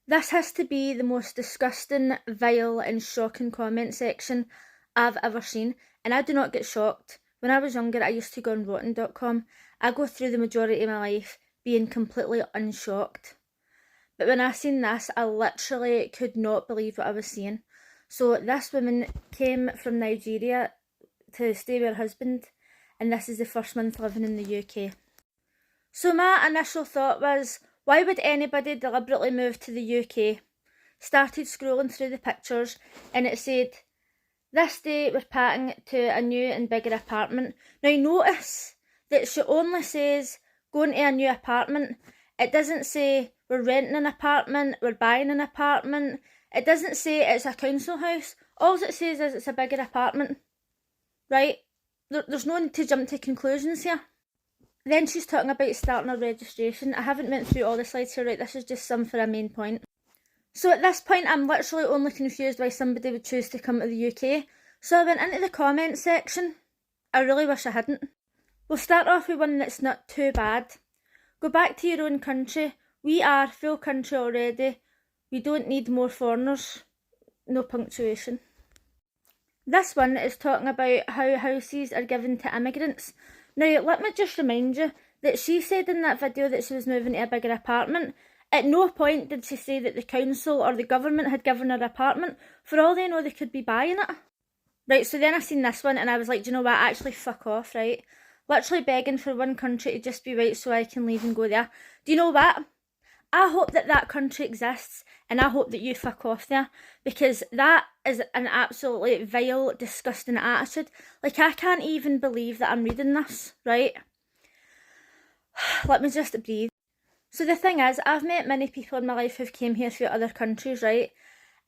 This has to be the most disgusting, vile and shocking comment section I've ever seen, and I do not get shocked. When I was younger, I used to go on rotten.com. I go through the majority of my life being completely unshocked. But when I seen this, I literally could not believe what I was seeing. So this woman came from Nigeria to stay with her husband, and this is the first month living in the UK. So my initial thought was, why would anybody deliberately move to the UK? Started scrolling through the pictures, and it said, this day we're packing to a new and bigger apartment. Now notice that she only says going to a new apartment. It doesn't say we're renting an apartment, we're buying an apartment. It doesn't say it's a council house. All it says is it's a bigger apartment. Right? There's no need to jump to conclusions here. Then she's talking about starting a registration. I haven't went through all the slides here, right? This is just some for a main point. So at this point, I'm literally only confused why somebody would choose to come to the UK. So I went into the comments section. I really wish I hadn't. We'll start off with one that's not too bad. Go back to your own country. We are full country already. We don't need more foreigners. No punctuation. This one is talking about how houses are given to immigrants. Now, let me just remind you that she said in that video that she was moving to a bigger apartment. At no point did she say that the council or the government had given her an apartment. For all they know, they could be buying it. Right, so then I seen this one and I was like, do you know what, actually fuck off, right? Literally begging for one country to just be right so I can leave and go there. Do you know what? I hope that that country exists, and I hope that you fuck off there, because that is an absolutely vile, disgusting attitude. Like, I can't even believe that I'm reading this, right? Let me just breathe. So the thing is, I've met many people in my life who've came here from other countries, right?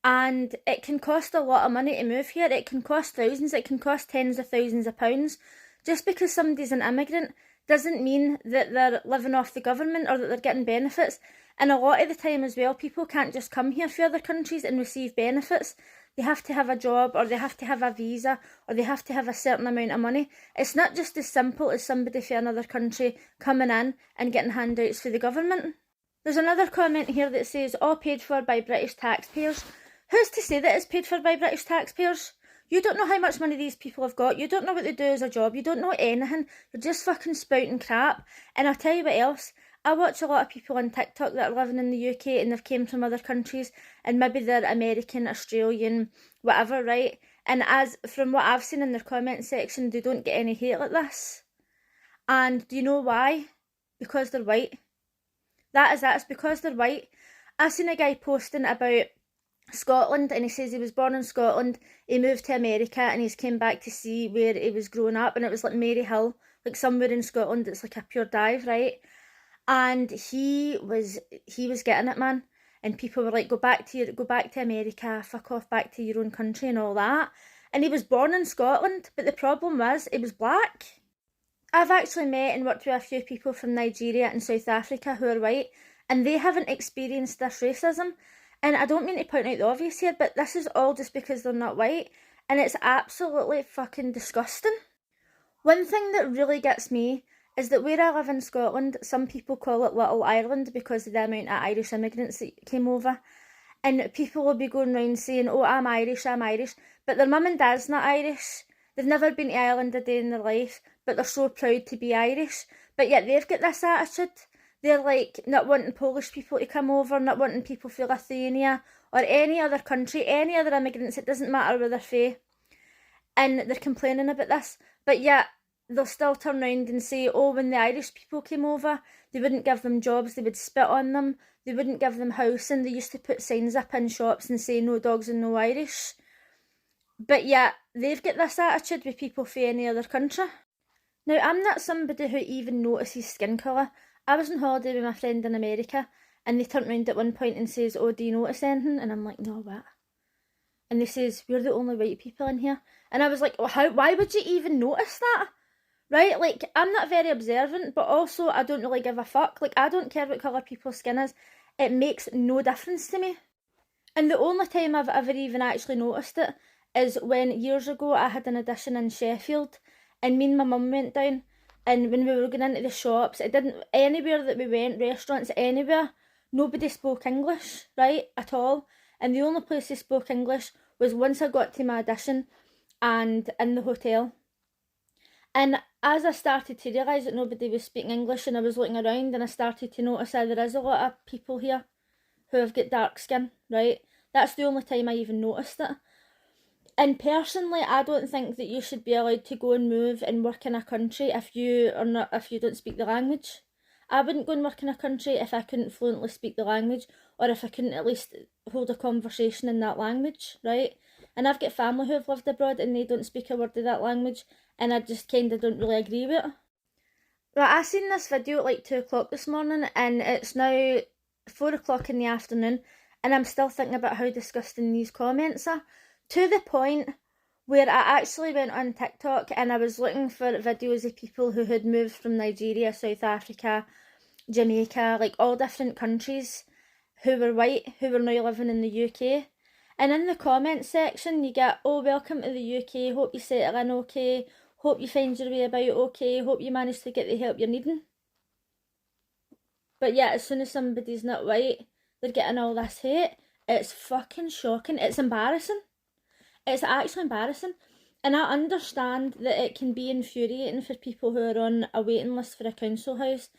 And it can cost a lot of money to move here. It can cost thousands, it can cost tens of thousands of pounds. Just because somebody's an immigrant doesn't mean that they're living off the government or that they're getting benefits. And a lot of the time as well, people can't just come here from other countries and receive benefits. They have to have a job, or they have to have a visa, or they have to have a certain amount of money. It's not just as simple as somebody from another country coming in and getting handouts for the government. There's another comment here that says, all paid for by British taxpayers. Who's to say that it's paid for by British taxpayers? You don't know how much money these people have got. You don't know what they do as a job. You don't know anything. You're just fucking spouting crap. And I'll tell you what else. I watch a lot of people on TikTok that are living in the UK and they've came from other countries, and maybe they're American, Australian, whatever, right? And as from what I've seen in their comment section, they don't get any hate like this. And do you know why? Because they're white. That is it. It's because they're white. I seen a guy posting about Scotland, and he says he was born in Scotland, he moved to America, and he's came back to see where he was growing up, and it was like Maryhill, like somewhere in Scotland. It's like a pure dive, right? And he was getting it, man. And people were like, go back to America, fuck off back to your own country and all that. And he was born in Scotland, but the problem was he was black. I've actually met and worked with a few people from Nigeria and South Africa who are white, and they haven't experienced this racism. And I don't mean to point out the obvious here, but this is all just because they're not white, and it's absolutely fucking disgusting. One thing that really gets me is that where I live in Scotland, some people call it Little Ireland because of the amount of Irish immigrants that came over. And people will be going around saying, oh, I'm Irish, but their mum and dad's not Irish. They've never been to Ireland a day in their life, but they're so proud to be Irish. But yet they've got this attitude. They're like not wanting Polish people to come over, not wanting people from Lithuania or any other country, any other immigrants. It doesn't matter where they're from. And they're complaining about this. But yet they'll still turn around and say, oh, when the Irish people came over, they wouldn't give them jobs, they would spit on them, they wouldn't give them housing, they used to put signs up in shops and say no dogs and no Irish. But yet they've got this attitude with people from any other country. Now, I'm not somebody who even notices skin colour. I was on holiday with my friend in America, and they turned around at one point and says, oh, do you notice anything? And I'm like, no, what? And they says, we're the only white people in here. And I was like, well, why would you even notice that? Right? Like, I'm not very observant, but also I don't really give a fuck. Like, I don't care what colour people's skin is. It makes no difference to me. And the only time I've ever even actually noticed it is when years ago I had an audition in Sheffield, and me and my mum went down, and when we were going into the shops, it didn't, anywhere that we went, restaurants, anywhere, nobody spoke English, right, at all. And the only place they spoke English was once I got to my audition and in the hotel. And as I started to realise that nobody was speaking English and I was looking around and I started to notice that there is a lot of people here who have got dark skin, right? That's the only time I even noticed it. And personally, I don't think that you should be allowed to go and move and work in a country if you don't speak the language. I wouldn't go and work in a country if I couldn't fluently speak the language, or if I couldn't at least hold a conversation in that language, right? And I've got family who have lived abroad and they don't speak a word of that language, and I just kind of don't really agree with it. Right, I seen this video at like 2 o'clock this morning, and it's now 4 o'clock in the afternoon, and I'm still thinking about how disgusting these comments are, to the point where I actually went on TikTok and I was looking for videos of people who had moved from Nigeria, South Africa, Jamaica, like all different countries, who were white, who were now living in the UK. And in the comments section you get, oh, welcome to the UK, hope you settle in okay, hope you find your way about okay, hope you manage to get the help you're needing. But yeah, as soon as somebody's not white, they're getting all this hate. It's fucking shocking. It's embarrassing. It's actually embarrassing. And I understand that it can be infuriating for people who are on a waiting list for a council house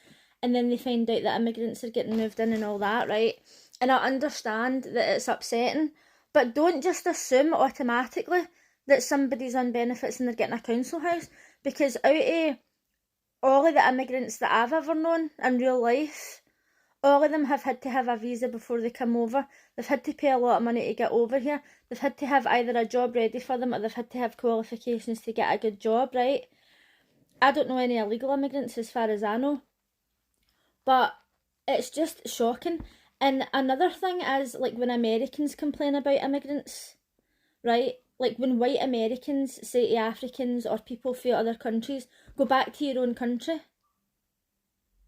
and then they find out that immigrants are getting moved in and all that, right? And I understand that it's upsetting, but don't just assume automatically that somebody's on benefits and they're getting a council house, because out of all of the immigrants that I've ever known in real life, all of them have had to have a visa before they come over. They've had to pay a lot of money to get over here. They've had to have either a job ready for them or they've had to have qualifications to get a good job, right? I don't know any illegal immigrants as far as I know. But it's just shocking. And another thing is, like, when Americans complain about immigrants, right? Like, when white Americans say to Africans or people from other countries, go back to your own country.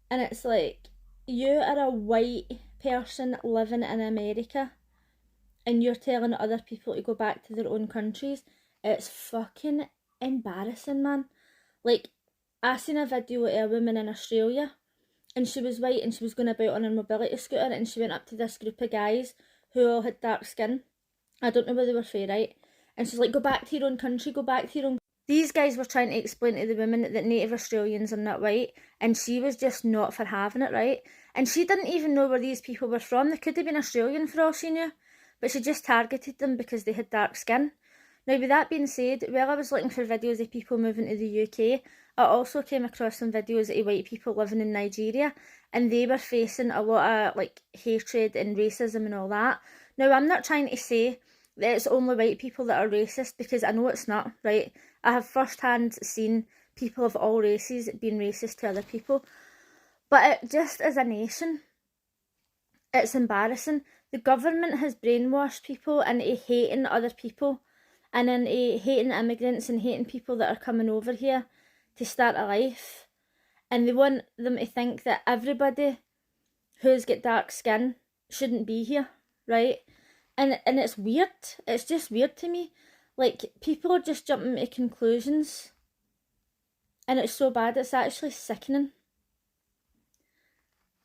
And it's like, you are a white person living in America and you're telling other people to go back to their own countries. It's fucking embarrassing, man. Like, I seen a video of a woman in Australia and she was white and she was going about on a mobility scooter and she went up to this group of guys who all had dark skin. I don't know where they were from, right? And she's like, go back to your own country, go back to your own... These guys were trying to explain to the woman that native Australians are not white, and she was just not for having it, right? And she didn't even know where these people were from. They could have been Australian for all she knew, but she just targeted them because they had dark skin. Now, with that being said, while I was looking for videos of people moving to the UK, I also came across some videos of white people living in Nigeria, and they were facing a lot of, like, hatred and racism and all that. Now, I'm not trying to say that it's only white people that are racist, because I know it's not, right? I have first-hand seen people of all races being racist to other people. But just as a nation, it's embarrassing. The government has brainwashed people into hating other people and into hating immigrants and hating people that are coming over here to start a life. And they want them to think that everybody who's got dark skin shouldn't be here, right? And it's weird. It's just weird to me. Like, people are just jumping to conclusions. And it's so bad, it's actually sickening.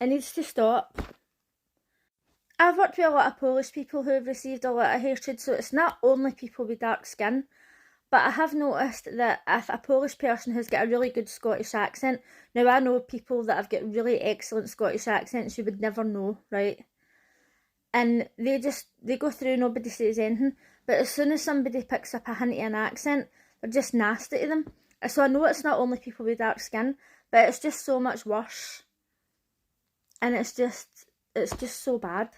It needs to stop. I've worked with a lot of Polish people who have received a lot of hatred, so it's not only people with dark skin. But I have noticed that if a Polish person has got a really good Scottish accent, now I know people that have got really excellent Scottish accents you would never know, right? And they go through, nobody says anything, but as soon as somebody picks up a hint of an accent, they're just nasty to them. So I know it's not only people with dark skin, but it's just so much worse. And it's just so bad.